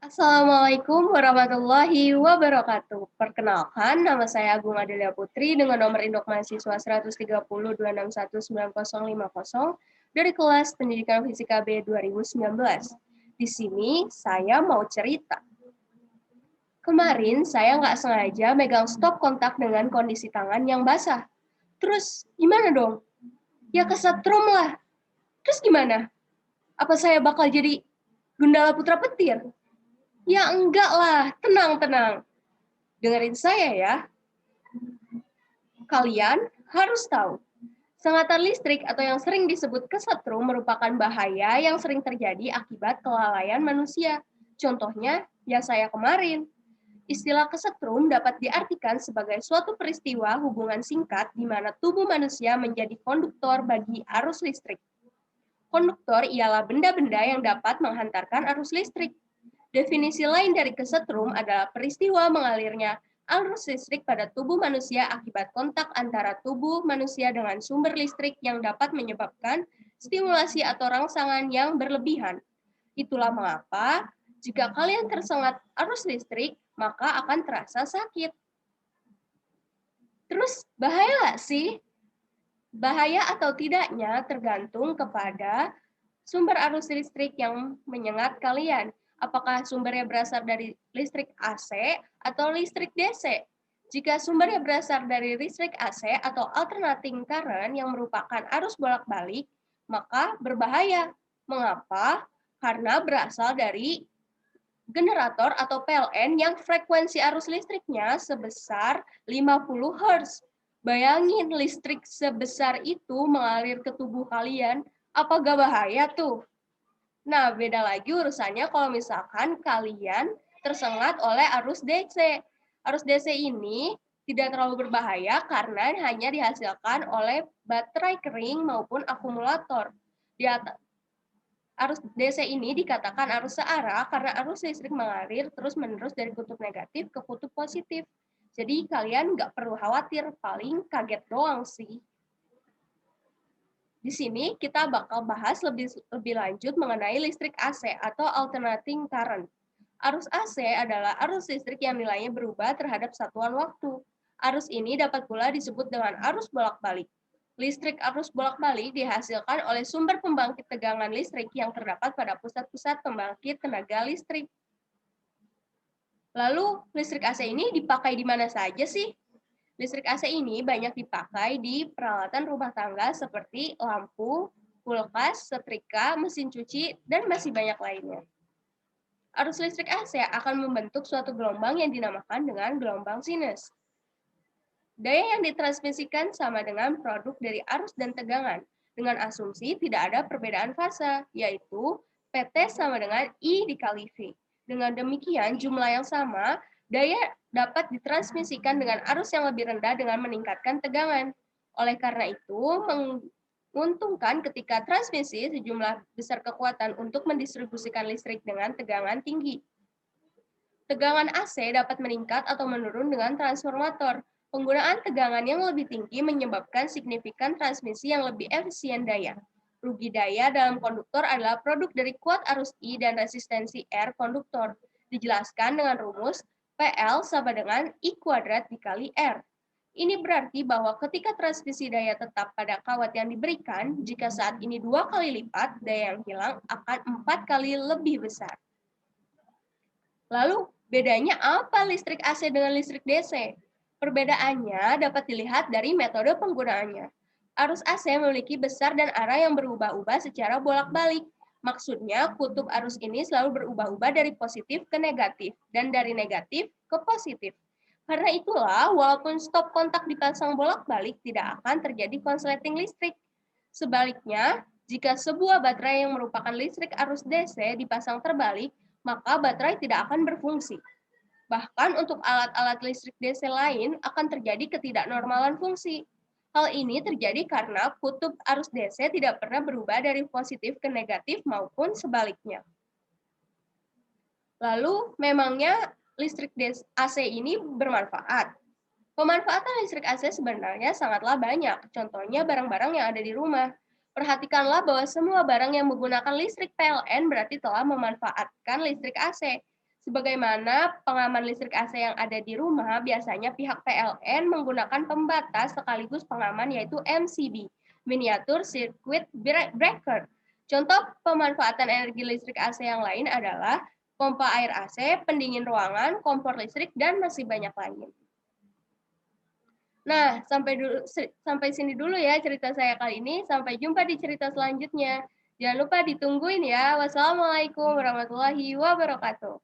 Assalamualaikum warahmatullahi wabarakatuh. Perkenalkan, nama saya Agung Adelia Putri dengan nomor induk mahasiswa 13026190050 dari kelas Pendidikan Fisika B 2019. Di sini saya mau cerita. Kemarin saya nggak sengaja megang stop kontak dengan kondisi tangan yang basah. Terus gimana dong? Ya kesetrum lah. Terus gimana? Apa saya bakal jadi Gundala Putra Petir? Ya enggak lah, tenang-tenang. Dengerin saya ya. Kalian harus tahu, sengatan listrik atau yang sering disebut kesetrum merupakan bahaya yang sering terjadi akibat kelalaian manusia. Contohnya, ya saya kemarin. Istilah kesetrum dapat diartikan sebagai suatu peristiwa hubungan singkat di mana tubuh manusia menjadi konduktor bagi arus listrik. Konduktor ialah benda-benda yang dapat menghantarkan arus listrik. Definisi lain dari kesetrum adalah peristiwa mengalirnya arus listrik pada tubuh manusia akibat kontak antara tubuh manusia dengan sumber listrik yang dapat menyebabkan stimulasi atau rangsangan yang berlebihan. Itulah mengapa jika kalian tersengat arus listrik, maka akan terasa sakit. Terus bahaya nggak sih? Bahaya atau tidaknya tergantung kepada sumber arus listrik yang menyengat kalian. Apakah sumbernya berasal dari listrik AC atau listrik DC? Jika sumbernya berasal dari listrik AC atau alternating current yang merupakan arus bolak-balik, maka berbahaya. Mengapa? Karena berasal dari generator atau PLN yang frekuensi arus listriknya sebesar 50 Hz. Bayangin listrik sebesar itu mengalir ke tubuh kalian, apa gak bahaya tuh? Nah, beda lagi urusannya kalau misalkan kalian tersengat oleh arus DC. Arus DC ini tidak terlalu berbahaya karena hanya dihasilkan oleh baterai kering maupun akumulator. Arus DC ini dikatakan arus searah karena arus listrik mengalir terus-menerus dari kutub negatif ke kutub positif. Jadi kalian nggak perlu khawatir, paling kaget doang sih. Di sini kita bakal bahas lebih lanjut mengenai listrik AC atau alternating current. Arus AC adalah arus listrik yang nilainya berubah terhadap satuan waktu. Arus ini dapat pula disebut dengan arus bolak-balik. Listrik arus bolak-balik dihasilkan oleh sumber pembangkit tegangan listrik yang terdapat pada pusat-pusat pembangkit tenaga listrik. Lalu, listrik AC ini dipakai di mana saja sih? Listrik AC ini banyak dipakai di peralatan rumah tangga seperti lampu, kulkas, setrika, mesin cuci, dan masih banyak lainnya. Arus listrik AC akan membentuk suatu gelombang yang dinamakan dengan gelombang sinus. Daya yang ditransmisikan sama dengan produk dari arus dan tegangan, dengan asumsi tidak ada perbedaan fase, yaitu PT sama dengan I dikali V. Dengan demikian, jumlah yang sama, daya dapat ditransmisikan dengan arus yang lebih rendah dengan meningkatkan tegangan. Oleh karena itu, menguntungkan ketika transmisi sejumlah besar kekuatan untuk mendistribusikan listrik dengan tegangan tinggi. Tegangan AC dapat meningkat atau menurun dengan transformator. Penggunaan tegangan yang lebih tinggi menyebabkan signifikan transmisi yang lebih efisien daya. Rugi daya dalam konduktor adalah produk dari kuat arus I dan resistensi R konduktor. Dijelaskan dengan rumus PL sama dengan I kuadrat dikali R. Ini berarti bahwa ketika transmisi daya tetap pada kawat yang diberikan, jika saat ini 2 kali lipat, daya yang hilang akan 4 kali lebih besar. Lalu, bedanya apa listrik AC dengan listrik DC? Perbedaannya dapat dilihat dari metode penggunaannya. Arus AC memiliki besar dan arah yang berubah-ubah secara bolak-balik. Maksudnya, kutub arus ini selalu berubah-ubah dari positif ke negatif, dan dari negatif ke positif. Karena itulah, walaupun stop kontak dipasang bolak-balik, tidak akan terjadi konsleting listrik. Sebaliknya, jika sebuah baterai yang merupakan listrik arus DC dipasang terbalik, maka baterai tidak akan berfungsi. Bahkan untuk alat-alat listrik DC lain akan terjadi ketidaknormalan fungsi. Hal ini terjadi karena kutub arus DC tidak pernah berubah dari positif ke negatif maupun sebaliknya. Lalu, memangnya listrik AC ini bermanfaat? Pemanfaatan listrik AC sebenarnya sangatlah banyak, contohnya barang-barang yang ada di rumah. Perhatikanlah bahwa semua barang yang menggunakan listrik PLN berarti telah memanfaatkan listrik AC. Sebagaimana pengaman listrik AC yang ada di rumah, biasanya pihak PLN menggunakan pembatas sekaligus pengaman yaitu MCB, Miniatur Circuit Breaker. Contoh pemanfaatan energi listrik AC yang lain adalah pompa air AC, pendingin ruangan, kompor listrik, dan masih banyak lain. Nah, sampai sini dulu ya cerita saya kali ini. Sampai jumpa di cerita selanjutnya. Jangan lupa ditungguin ya. Wassalamualaikum warahmatullahi wabarakatuh.